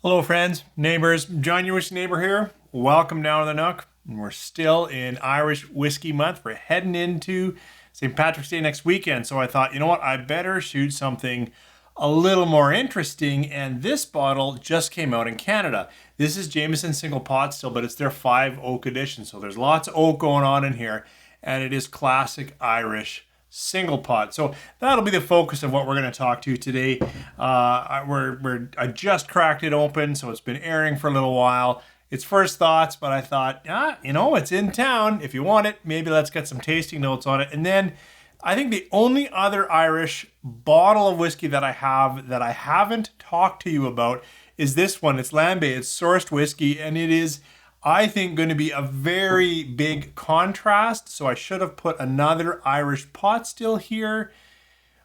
Hello friends, neighbors, John, your whiskey neighbor here. Welcome down to the Nook. We're still in Irish Whiskey Month. We're heading into St. Patrick's Day next weekend. So I thought, you know what, I better shoot something a little more interesting. And this bottle just came out in Canada. This is Jameson Single Pot Still, but it's their 5 oak edition. So there's lots of oak going on in here. And it is classic Irish single pot. So that'll be the focus of what we're going to talk to today. I just cracked it open, so it's been airing for a little while. It's first thoughts, but I thought, it's in town. If you want it, maybe let's get some tasting notes on it. And then I think the only other Irish bottle of whiskey that I have that I haven't talked to you about is this one. It's Lambay. It's sourced whiskey, and it is, I think, going to be a very big contrast. So I should have put another Irish pot still here,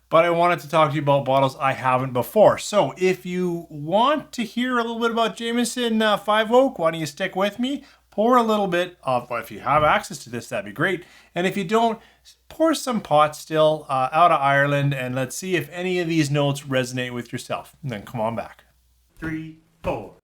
but I wanted to talk to you about bottles I haven't before. So if you want to hear a little bit about Jameson 5 Oak, why don't you stick with me? Pour a little bit of, well, if you have access to this, that'd be great. And if you don't, pour some pot still out of Ireland, and let's see if any of these notes resonate with yourself. And then come on back. 3, 4.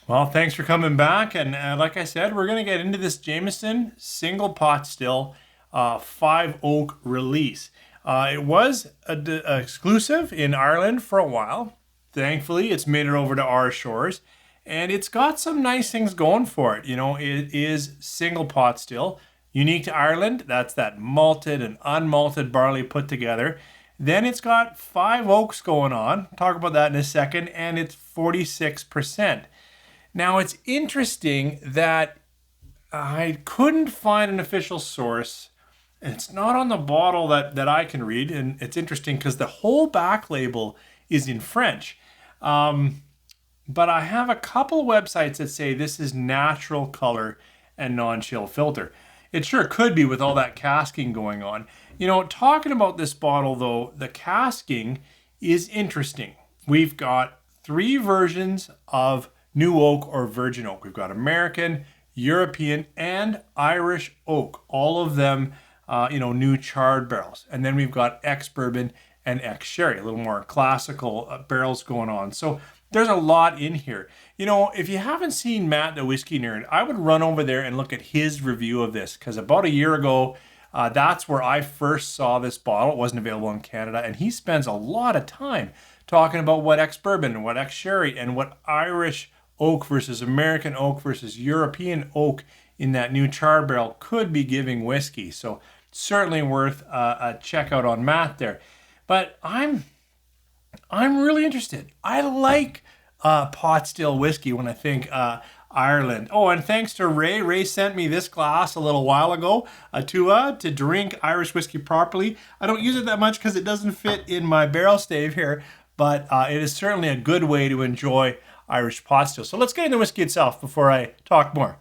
Well, thanks for coming back. And like I said, we're going to get into this Jameson Single Pot Still 5 Oak release. It was exclusive in Ireland for a while. Thankfully, it's made it over to our shores. And it's got some nice things going for it. You know, it is single pot still. Unique to Ireland, that's that malted and unmalted barley put together. Then it's got 5 oaks going on. Talk about that in a second. And it's 46%. Now, it's interesting that I couldn't find an official source. It's not on the bottle that I can read. And it's interesting because the whole back label is in French. But I have a couple of websites that say this is natural color and non-chill filter. It sure could be with all that casking going on. You know, talking about this bottle, though, the casking is interesting. We've got 3 versions of new oak or virgin oak. We've got American, European, and Irish oak. All of them, new charred barrels. And then we've got ex-bourbon and ex-sherry, a little more classical barrels going on. So there's a lot in here. You know, if you haven't seen Matt the Whiskey Nerd, I would run over there and look at his review of this, because about a year ago, that's where I first saw this bottle. It wasn't available in Canada, and he spends a lot of time talking about what ex-bourbon and what ex-sherry and what Irish oak versus American oak versus European oak in that new charred barrel could be giving whiskey. So certainly worth a check out on Matt there. But I'm really interested. I like pot still whiskey when I think Ireland. Oh, and thanks to Ray. Ray sent me this glass a little while ago to drink Irish whiskey properly. I don't use it that much because it doesn't fit in my barrel stave here, but it is certainly a good way to enjoy Irish pot still. So let's get into whiskey itself before I talk more.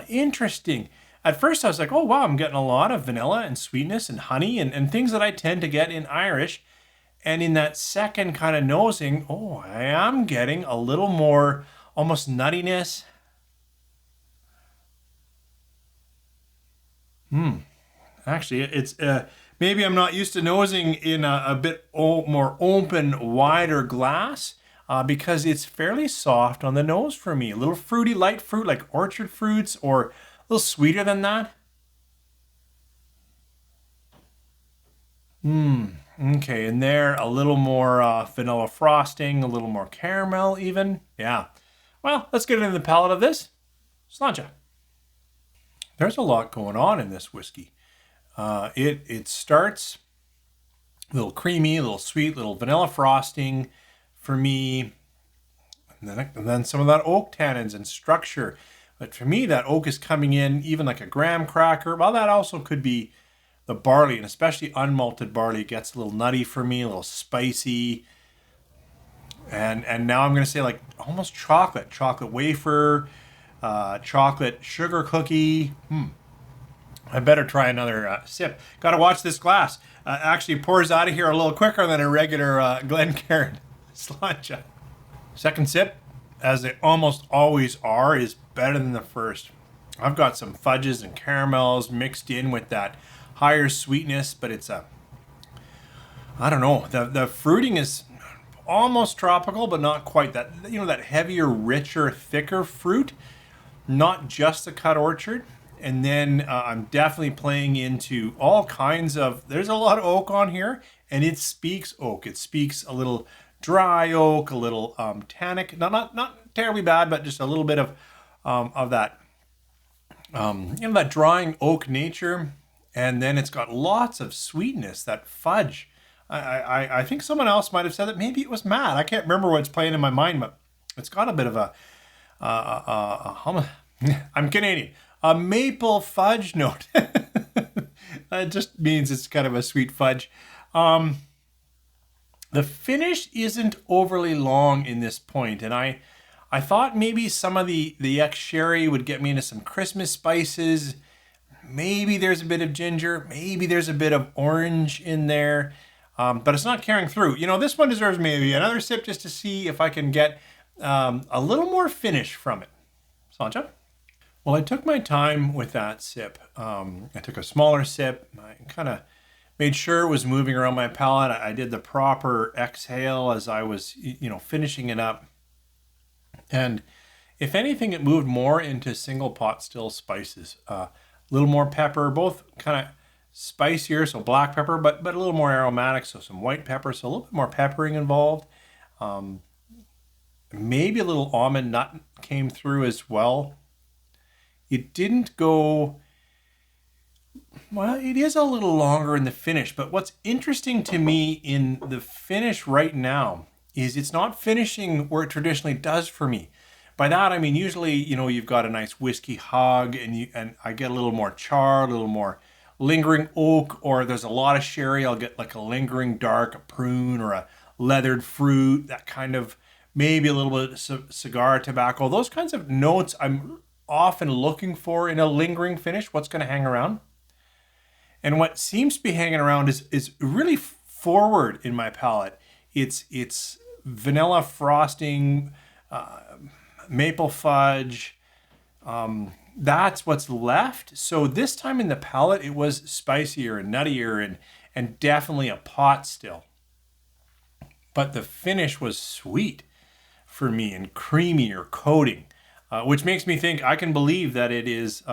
Interesting. At first I was like, oh wow, I'm getting a lot of vanilla and sweetness and honey and things that I tend to get in Irish. And in that second kind of nosing, I am getting a little more almost nuttiness. Actually, it's maybe I'm not used to nosing in a bit more open, wider glass because it's fairly soft on the nose for me. A little fruity, light fruit like orchard fruits, or a little sweeter than that. Okay, and there a little more vanilla frosting, a little more caramel even. Yeah. Well, let's get into the palate of this. Sláinte. There's a lot going on in this whiskey. It starts a little creamy, a little sweet, little vanilla frosting for me, and then some of that oak tannins and structure. But for me, that oak is coming in even like a graham cracker. Well, that also could be the barley, and especially unmalted barley gets a little nutty for me, a little spicy. And now I'm going to say like almost chocolate wafer, chocolate sugar cookie. I better try another sip. Got to watch this glass. Actually pours out of here a little quicker than a regular Glencairn Slancha. Second sip, as they almost always are, is better than the first. I've got some fudges and caramels mixed in with that higher sweetness, but it's I don't know. The fruiting is almost tropical, but not quite. That, you know, that heavier, richer, thicker fruit, not just the cut orchard. And then I'm definitely playing into all kinds of. There's a lot of oak on here, and it speaks oak. It speaks a little dry oak, a little tannic. Not terribly bad, but just a little bit of that. That drying oak nature, and then it's got lots of sweetness. That fudge. I think someone else might have said that maybe it was Matt. I can't remember what's playing in my mind, but it's got a bit of I'm Canadian. A maple fudge note. It just means it's kind of a sweet fudge. The finish isn't overly long in this point, and I thought maybe some of the ex-sherry would get me into some Christmas spices. Maybe there's a bit of ginger. Maybe there's a bit of orange in there. But it's not carrying through. You know, this one deserves maybe another sip just to see if I can get a little more finish from it. Sancha? Well, I took my time with that sip. I took a smaller sip. I kind of made sure it was moving around my palate. I did the proper exhale as I was, finishing it up. And if anything, it moved more into single pot still spices. A little more pepper, both kind of spicier, so black pepper, but a little more aromatic, so some white pepper, so a little bit more peppering involved. Maybe a little almond nut came through as well. It didn't go, well, it is a little longer in the finish, but what's interesting to me in the finish right now is it's not finishing where it traditionally does for me. By that, I mean, usually, you've got a nice whiskey hug and I get a little more char, a little more lingering oak, or there's a lot of sherry. I'll get like a lingering dark, a prune or a leathered fruit, that kind of, maybe a little bit of cigar tobacco. Those kinds of notes I'm often looking for in a lingering finish. What's going to hang around? And what seems to be hanging around is really forward in my palate. It's vanilla frosting, maple fudge. That's what's left. So this time in the palate, it was spicier and nuttier and definitely a pot still. But the finish was sweet for me and creamier coating, which makes me think I can believe that it is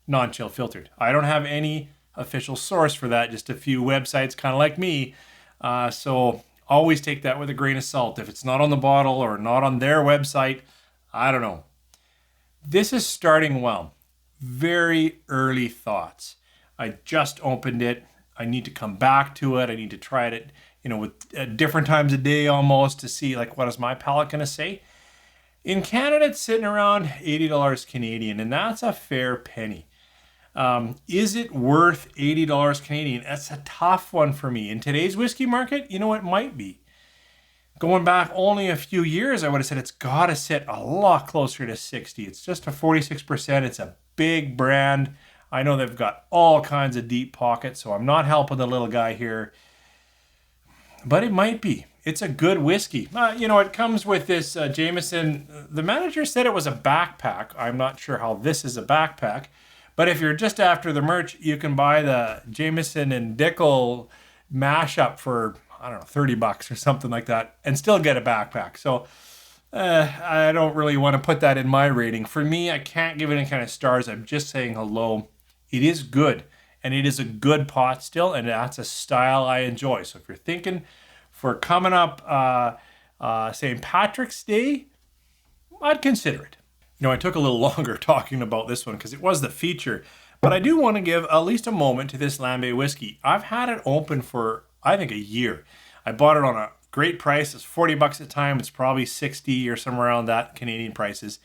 non-chill filtered. I don't have any official source for that, just a few websites kind of like me. So always take that with a grain of salt. If it's not on the bottle or not on their website, I don't know. This is starting well. Very early thoughts. I just opened it. I need to come back to it. I need to try it, with different times of day almost to see what is my palate going to say. In Canada, it's sitting around $80 Canadian, and that's a fair penny. Is it worth $80 Canadian? That's a tough one for me. In today's whiskey market, it might be. Going back only a few years, I would have said it's got to sit a lot closer to 60. It's just a 46%. It's a big brand. I know they've got all kinds of deep pockets, so I'm not helping the little guy here. But it might be. It's a good whiskey. It comes with this Jameson. The manager said it was a backpack. I'm not sure how this is a backpack. But if you're just after the merch, you can buy the Jameson and Dickel mashup for, I don't know, $30 or something like that and still get a backpack. So I don't really want to put that in my rating. For me, I can't give it any kind of stars. I'm just saying hello. It is good, and it is a good pot still, and that's a style I enjoy. So if you're thinking for coming up St. Patrick's Day, I'd consider it. I took a little longer talking about this one because it was the feature, but I do want to give at least a moment to this Lambay whiskey. I've had it open for, I think, a year. I bought it on a great price. It's $40 at the time. It's probably 60 or somewhere around that Canadian prices.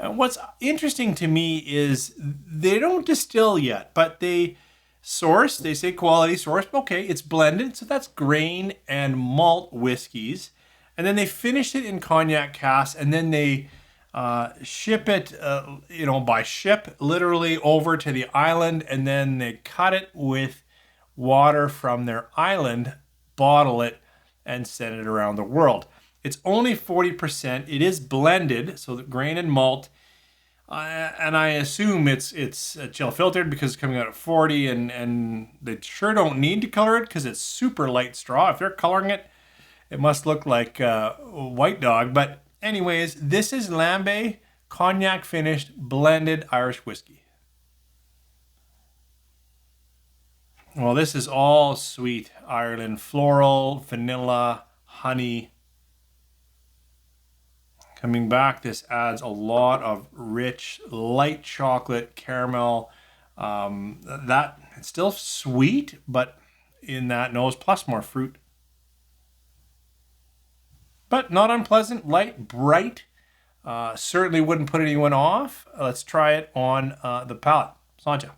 What's interesting to me is they don't distill yet, but they source. They say quality source. Okay, it's blended, so that's grain and malt whiskeys. And then they finish it in cognac casks, and then they ship it, by ship literally over to the island, and then they cut it with water from their island, bottle it, and send it around the world. It's only 40%. It is blended, so the grain and malt. And I assume it's chill filtered because it's coming out at 40, and they sure don't need to color it because it's super light straw. If they're coloring it, it must look like White Dog. But anyways, this is Lambay Cognac finished blended Irish whiskey. Well, this is all sweet Ireland, floral, vanilla, honey. Coming back, this adds a lot of rich, light chocolate, caramel. That it's still sweet, but in that nose, plus more fruit. But not unpleasant, light, bright. Certainly wouldn't put anyone off. Let's try it on the palate. Sanja.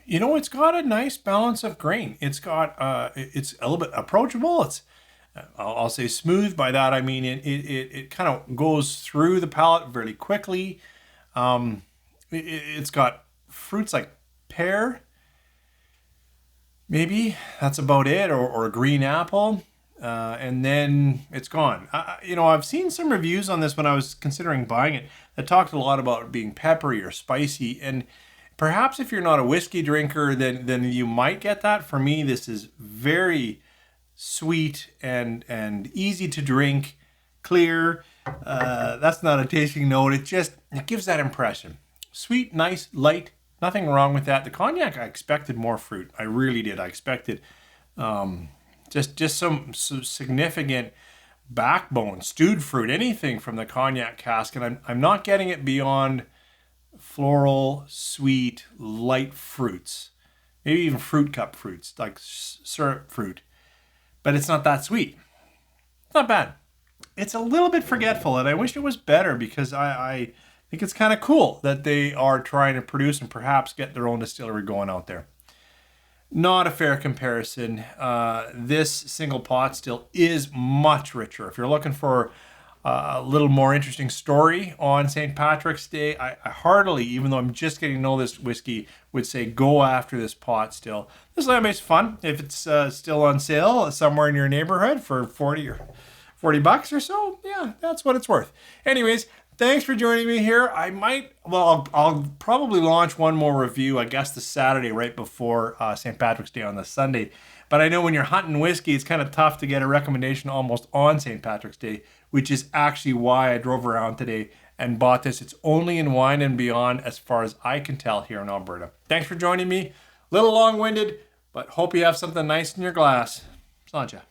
It's got a nice balance of grain. It's got, it's a little bit approachable. It's, I'll say smooth. By that I mean it kind of goes through the palate very quickly. It's got fruits like pear, maybe that's about it, or green apple, and then it's gone. I've seen some reviews on this when I was considering buying it that talked a lot about it being peppery or spicy, and perhaps if you're not a whiskey drinker, then you might get that. For me, this is very sweet and easy to drink, clear. That's not a tasting note. It gives that impression. Sweet, nice, light. Nothing wrong with that. The cognac, I expected more fruit. I really did. I expected just some significant backbone, stewed fruit, anything from the cognac cask. And I'm not getting it beyond floral, sweet, light fruits. Maybe even fruit cup fruits, like syrup fruit. But it's not that sweet. It's not bad. It's a little bit forgetful, and I wish it was better because I think it's kind of cool that they are trying to produce and perhaps get their own distillery going out there. Not a fair comparison. This single pot still is much richer. If you're looking for a little more interesting story on St. Patrick's Day, I heartily, even though I'm just getting to know this whiskey, would say go after this pot still. This Lambay's fun. If it's still on sale somewhere in your neighborhood for $40 or so, yeah, that's what it's worth. Anyways, thanks for joining me here. I'll probably launch one more review, I guess the Saturday right before St. Patrick's Day on the Sunday. But I know when you're hunting whiskey, it's kind of tough to get a recommendation almost on St. Patrick's Day, which is actually why I drove around today and bought this. It's only in Wine and Beyond as far as I can tell here in Alberta. Thanks for joining me. A little long-winded, but hope you have something nice in your glass. Sanja.